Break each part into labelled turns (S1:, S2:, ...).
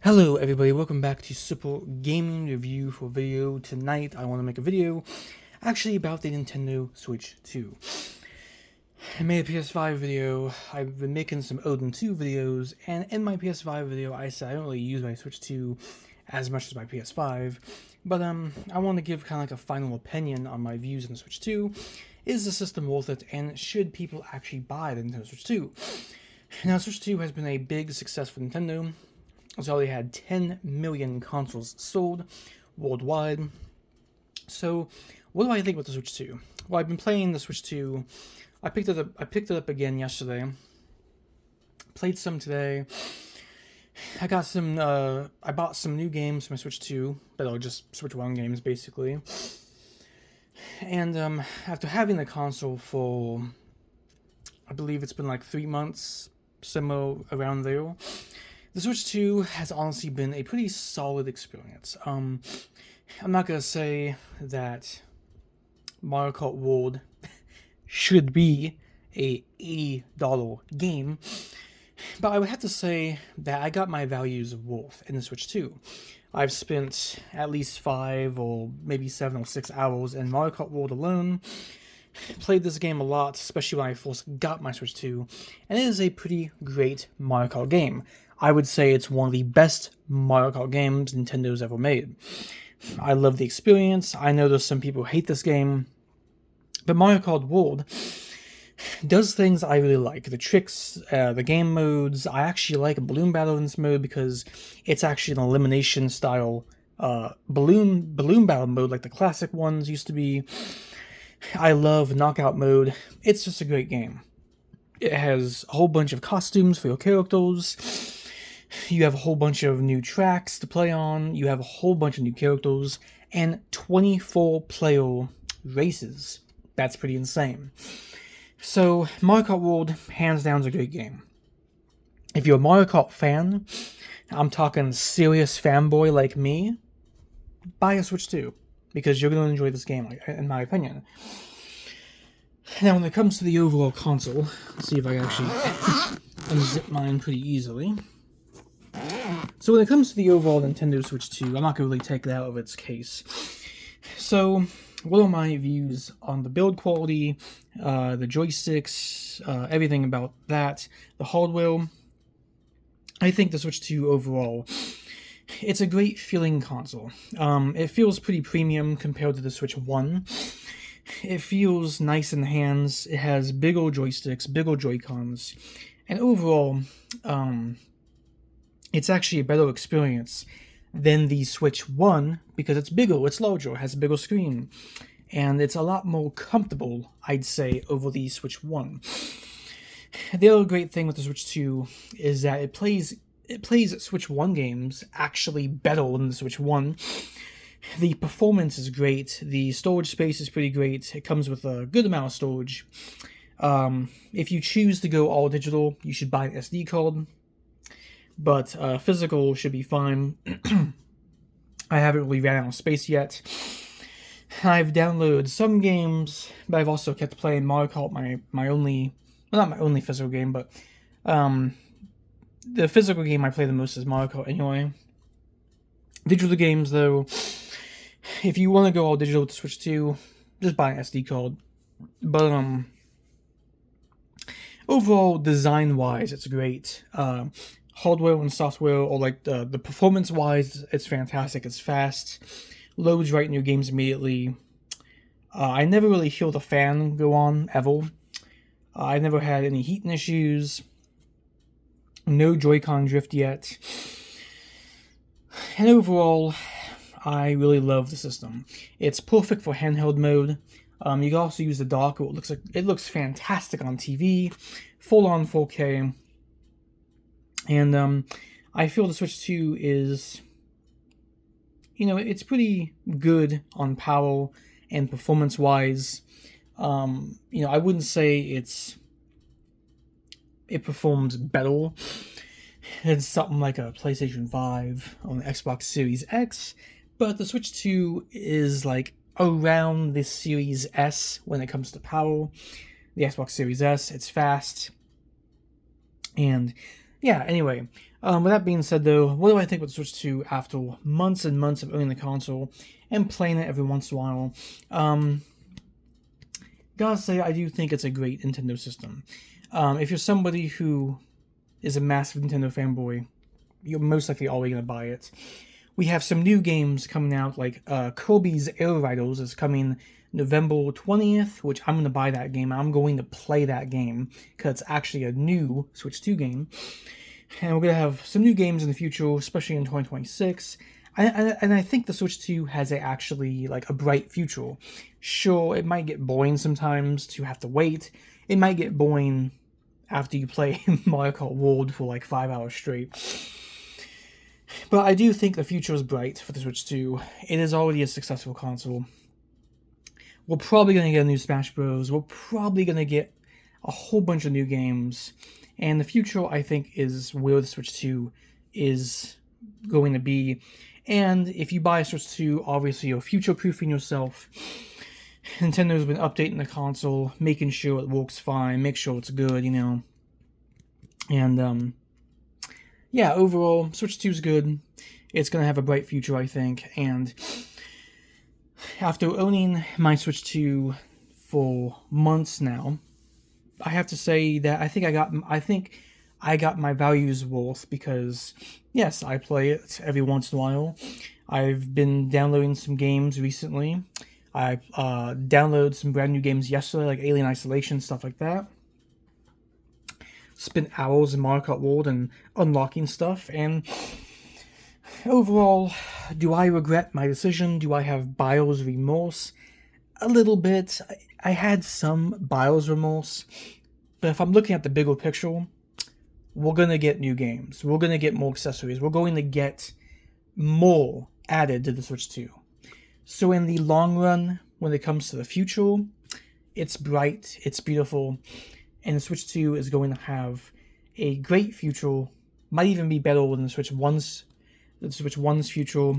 S1: Hello everybody, welcome back to Simple Gaming Review for video. Tonight I want to make a video actually about the Nintendo Switch 2. I made a PS5 video, I've been making some Odin 2 videos, and in my PS5 video I said I don't really use my Switch 2 as much as my PS5, but I want to give kind of like a final opinion on my views on the Switch 2. Is the system worth it, and should people actually buy the Nintendo Switch 2? Now, Switch 2 has been a big success for Nintendo. It's already had 10 million consoles sold worldwide. So, what do I think about the Switch 2? Well, I've been playing the Switch 2. I picked it up again yesterday. Played some today. I got some. I bought some new games for my Switch 2 that are just Switch 1 games, basically. And after having the console for, I believe it's been like 3 months, somewhere around there. The Switch 2 has honestly been a pretty solid experience. I'm not going to say that Mario Kart World should be a $80 game, but I would have to say that I got my values worth in the Switch 2. I've spent at least 5 or maybe 7 or 6 hours in Mario Kart World alone. Played this game a lot, especially when I first got my Switch 2, and it is a pretty great Mario Kart game. I would say it's one of the best Mario Kart games Nintendo's ever made. I love the experience. I know there's some people who hate this game, but Mario Kart World does things I really like. The tricks, the game modes. I actually like a balloon battle in this mode because it's actually an elimination style balloon battle mode like the classic ones used to be. I love knockout mode. It's just a great game. It has a whole bunch of costumes for your characters. You have a whole bunch of new tracks to play on. You have a whole bunch of new characters. And 24-player races. That's pretty insane. So, Mario Kart World, hands down, is a great game. If you're a Mario Kart fan, I'm talking serious fanboy like me, buy a Switch 2. Because you're going to enjoy this game, in my opinion. Now, when it comes to the overall console, let's see if I can actually unzip mine pretty easily. So when it comes to the overall Nintendo Switch 2, I'm not going to really take it out of its case. So, what are my views on the build quality, the joysticks, everything about that, the hardware? I think the Switch 2 overall, it's a great feeling console. It feels pretty premium compared to the Switch 1. It feels nice in the hands. It has big old joysticks, big old Joy-Cons, and overall, it's actually a better experience than the Switch 1 because it's bigger, it's larger, it has a bigger screen, and it's a lot more comfortable, I'd say, over the Switch 1. The other great thing with the Switch 2 is that it plays Switch 1 games actually better than the Switch 1. The performance is great. The storage space is pretty great. It comes with a good amount of storage. If you choose to go all digital, you should buy an SD card. But physical should be fine. I haven't really ran out of space yet. I've downloaded some games, but I've also kept playing Mario Kart, my only... Well, not my only physical game, but... the physical game I play the most is Mario Kart anyway. Digital games, though... If you want to go all digital with the Switch 2, just buy an SD card. But, overall, design-wise, it's great. Hardware and software, or like the performance-wise, it's fantastic. It's fast. Loads right in your games immediately. I never really hear the fan go on, ever. I never had any heating issues. No Joy-Con drift yet. And overall, I really love the system. It's perfect for handheld mode. You can also use the dock. It looks fantastic on TV, full on 4K. And I feel the Switch 2 is, it's pretty good on power and performance-wise. I wouldn't say it performs better than something like a PlayStation 5 on the Xbox Series X. But the Switch 2 is like around the Series S when it comes to power. The Xbox Series S, it's fast. And yeah, anyway, With that being said, though, what do I think about the Switch 2 after months and months of owning the console and playing it every once in a while? Gotta say, I do think it's a great Nintendo system. If you're somebody who is a massive Nintendo fanboy, you're most likely always going to buy it. We have some new games coming out, like Kirby's Air Rivals is coming November 20th, which I'm going to buy that game. I'm going to play that game, because it's actually a new Switch 2 game. And we're going to have some new games in the future, especially in 2026. And I think the Switch 2 has actually like a bright future. Sure, it might get boring sometimes to have to wait. It might get boring after you play Mario Kart World for like 5 hours straight. But I do think the future is bright for the Switch 2. It is already a successful console. We're probably going to get a new Smash Bros. We're probably going to get a whole bunch of new games. And the future, I think, is where the Switch 2 is going to be. And if you buy a Switch 2, obviously you're future-proofing yourself. Nintendo's been updating the console, making sure it works fine, make sure it's good, you know. And, yeah, overall, Switch 2 is good. It's going to have a bright future, I think. And after owning my Switch 2 for months now, I have to say that I think I got my values worth, because yes, I play it every once in a while. I've been downloading some games recently. I downloaded some brand new games yesterday, like Alien Isolation, stuff like that. Spent hours in Mario Kart World and unlocking stuff, and overall, do I regret my decision? Do I have buyer's remorse? A little bit. I had some buyer's remorse, but if I'm looking at the bigger picture, we're going to get new games. We're going to get more accessories. We're going to get more added to the Switch 2. So in the long run, when it comes to the future, it's bright, it's beautiful, and the Switch 2 is going to have a great future. Might even be better than the Switch 1's future.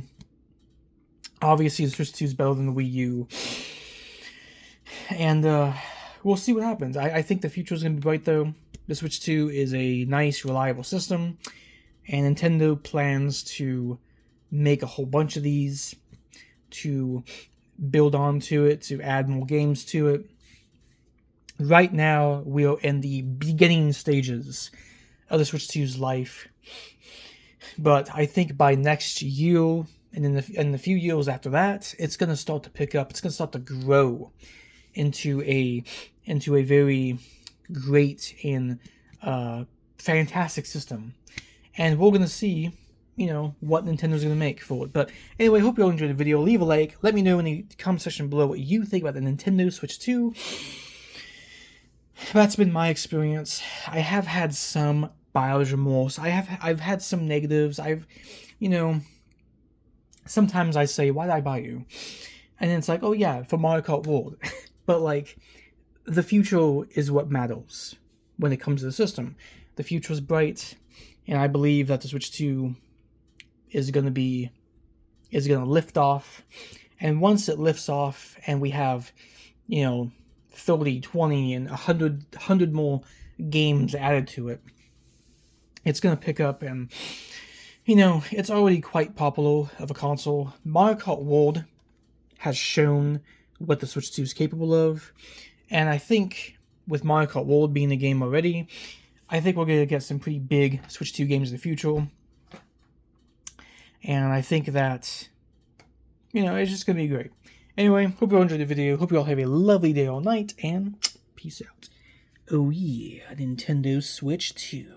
S1: Obviously, the Switch 2 is better than the Wii U. And we'll see what happens. I think the future is going to be bright, though. The Switch 2 is a nice, reliable system, and Nintendo plans to make a whole bunch of these, to build onto it, to add more games to it. Right now, we are in the beginning stages of the Switch 2's life, but I think by next year, and in the few years after that, it's going to start to pick up. It's going to start to grow into a very great and fantastic system, and we're going to see, you know, what Nintendo's going to make for it. But anyway, hope you all enjoyed the video. Leave a like. Let me know in the comment section below what you think about the Nintendo Switch 2. That's been my experience. I have had some buyer's remorse. I've had some negatives. You know, sometimes I say, why did I buy you? And then it's like, oh yeah, for Mario Kart World. But like, the future is what matters when it comes to the system. The future is bright, and I believe that the Switch 2 is going to lift off. And once it lifts off and we have, you know, 30, 20, and 100 more games added to it, it's going to pick up. And, you know, it's already quite popular of a console. Mario Kart World has shown what the Switch 2 is capable of. And I think with Mario Kart World being a game already, I think we're going to get some pretty big Switch 2 games in the future. And I think that, you know, it's just going to be great. Anyway, hope you all enjoyed the video. Hope you all have a lovely day or night, and peace out. Oh yeah, Nintendo Switch 2.